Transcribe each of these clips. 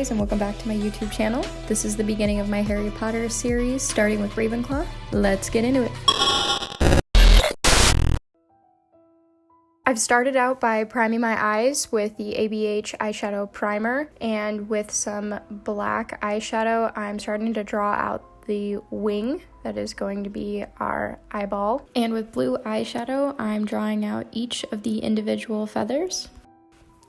guys, and welcome back to my YouTube channel. This is the beginning of my Harry Potter series, starting with Ravenclaw. Let's get into it. I've started out by priming my eyes with the ABH Eyeshadow Primer, and with some black eyeshadow, I'm starting to draw out the wing that is going to be our eyeball. And with blue eyeshadow, I'm drawing out each of the individual feathers.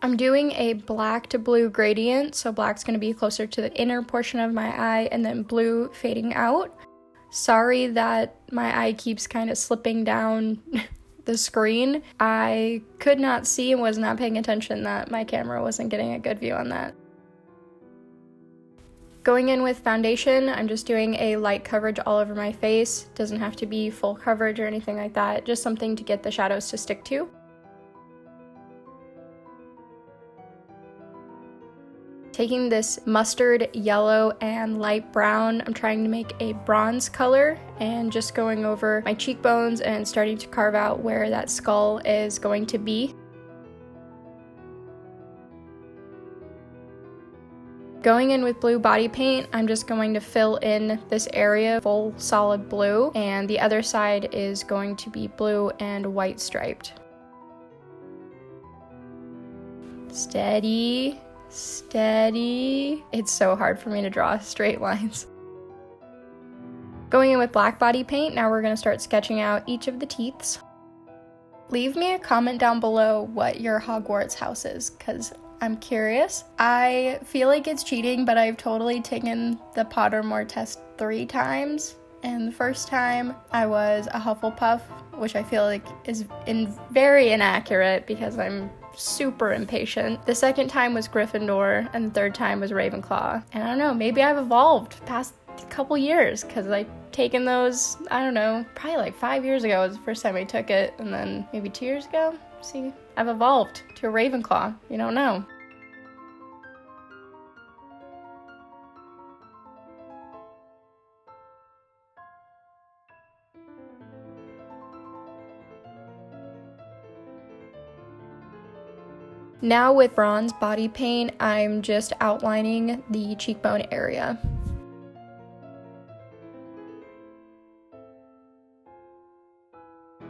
I'm doing a black to blue gradient, so black's going to be closer to the inner portion of my eye and then blue fading out. Sorry that my eye keeps kind of slipping down the screen. I could not see and was not paying attention that my camera wasn't getting a good view on that. Going in with foundation, I'm just doing a light coverage all over my face. Doesn't have to be full coverage or anything like that, just something to get the shadows to stick to. Taking this mustard yellow and light brown, I'm trying to make a bronze color and just going over my cheekbones and starting to carve out where that skull is going to be. Going in with blue body paint, I'm just going to fill in this area full solid blue, and the other side is going to be blue and white striped. Steady. Steady. It's so hard for me to draw straight lines. Going in with black body paint, now we're going to start sketching out each of the teeths. Leave me a comment down below what your Hogwarts house is, because I'm curious. I feel like it's cheating, but I've totally taken the Pottermore test 3 times. And the first time I was a Hufflepuff, which I feel like is very inaccurate because I'm super impatient. The second time was Gryffindor, and the third time was Ravenclaw. And I don't know, maybe I've evolved past a couple years because I've taken those, I don't know, probably like 5 years ago was the first time I took it, and then maybe 2 years ago. See, I've evolved to a Ravenclaw. You don't know. Now with bronze body paint, I'm just outlining the cheekbone area.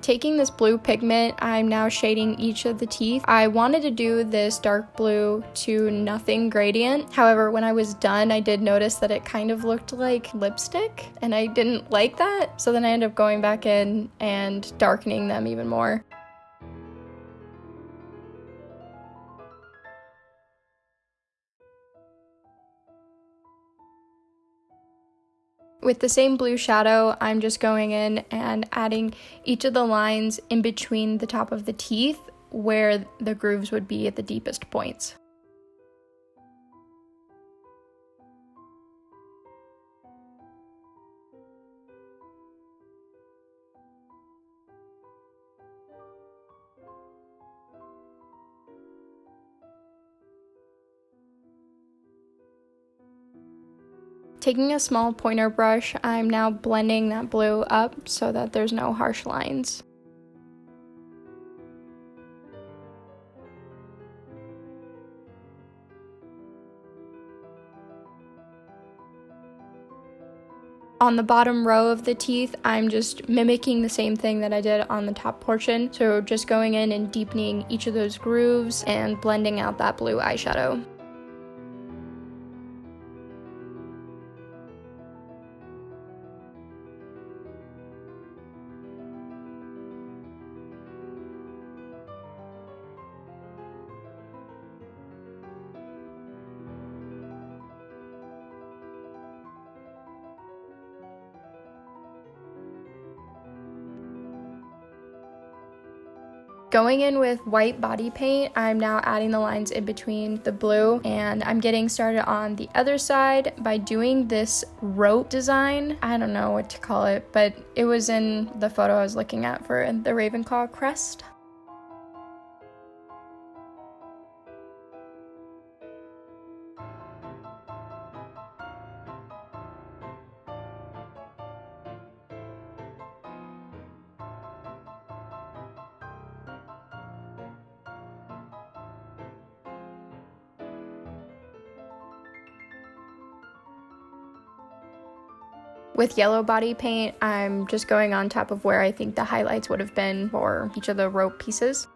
Taking this blue pigment, I'm now shading each of the teeth. I wanted to do this dark blue to nothing gradient. However, when I was done, I did notice that it kind of looked like lipstick, and I didn't like that. So then I ended up going back in and darkening them even more. With the same blue shadow, I'm just going in and adding each of the lines in between the top of the teeth where the grooves would be at the deepest points. Taking a small pointer brush, I'm now blending that blue up so that there's no harsh lines. On the bottom row of the teeth, I'm just mimicking the same thing that I did on the top portion. So just going in and deepening each of those grooves and blending out that blue eyeshadow. Going in with white body paint, I'm now adding the lines in between the blue, and I'm getting started on the other side by doing this rope design. I don't know what to call it, but it was in the photo I was looking at for the Ravenclaw crest. With yellow body paint, I'm just going on top of where I think the highlights would have been for each of the rope pieces.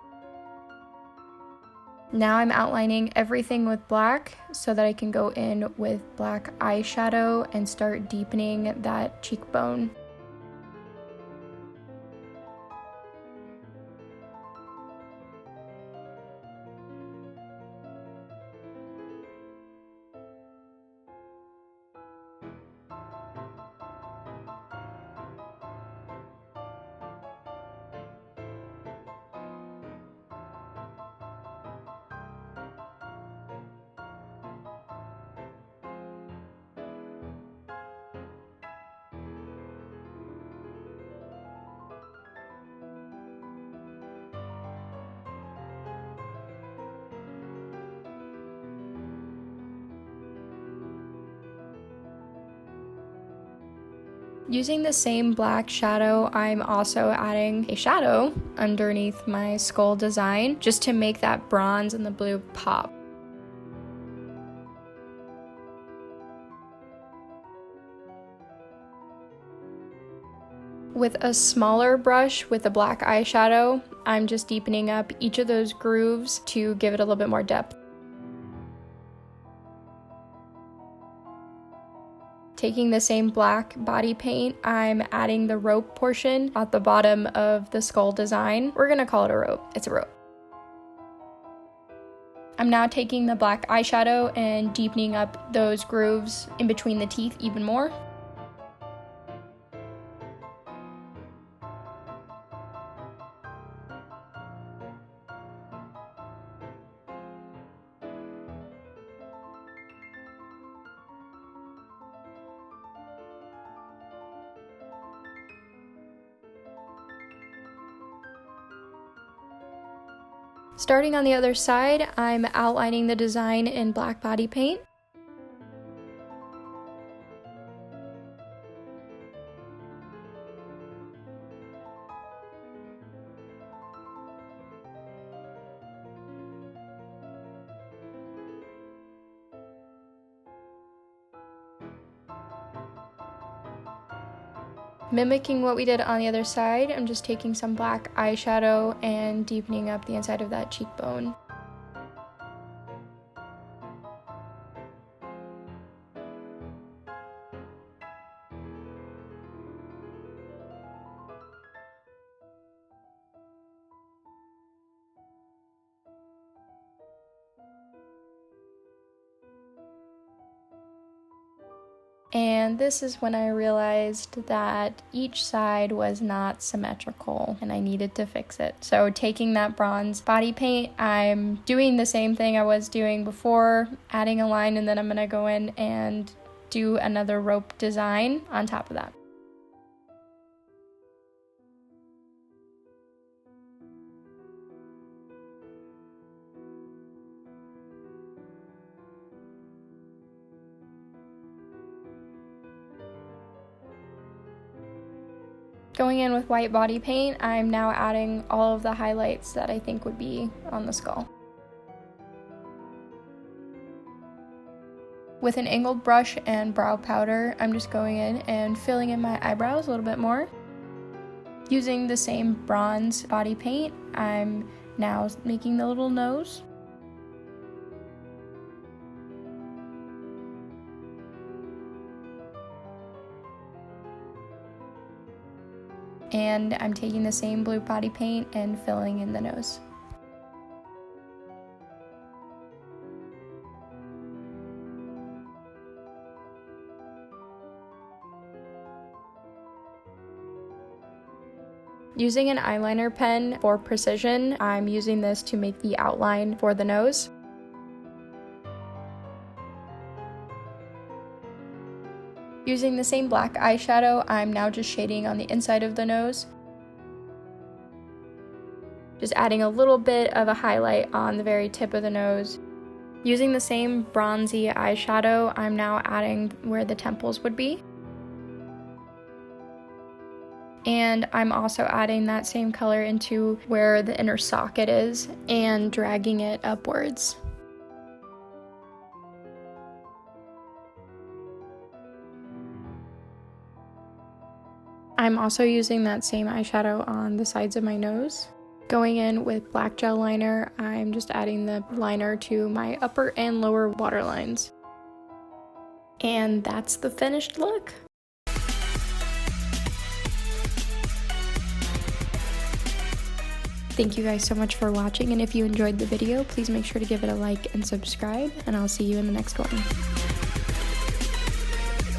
Now I'm outlining everything with black so that I can go in with black eyeshadow and start deepening that cheekbone. Using the same black shadow, I'm also adding a shadow underneath my skull design just to make that bronze and the blue pop. With a smaller brush with a black eyeshadow, I'm just deepening up each of those grooves to give it a little bit more depth. Taking the same black body paint, I'm adding the rope portion at the bottom of the skull design. We're gonna call it a rope. It's a rope. I'm now taking the black eyeshadow and deepening up those grooves in between the teeth even more. Starting on the other side, I'm outlining the design in black body paint. Mimicking what we did on the other side, I'm just taking some black eyeshadow and deepening up the inside of that cheekbone. And this is when I realized that each side was not symmetrical and I needed to fix it. So taking that bronze body paint, I'm doing the same thing I was doing before, adding a line, and then I'm gonna go in and do another rope design on top of that. Going in with white body paint, I'm now adding all of the highlights that I think would be on the skull. With an angled brush and brow powder, I'm just going in and filling in my eyebrows a little bit more. Using the same bronze body paint, I'm now making the little nose. And I'm taking the same blue body paint and filling in the nose. Using an eyeliner pen for precision, I'm using this to make the outline for the nose. Using the same black eyeshadow, I'm now just shading on the inside of the nose. Just adding a little bit of a highlight on the very tip of the nose. Using the same bronzy eyeshadow, I'm now adding where the temples would be. And I'm also adding that same color into where the inner socket is and dragging it upwards. I'm also using that same eyeshadow on the sides of my nose. Going in with black gel liner, I'm just adding the liner to my upper and lower waterlines. And that's the finished look. Thank you guys so much for watching, and if you enjoyed the video, please make sure to give it a like and subscribe, and I'll see you in the next one.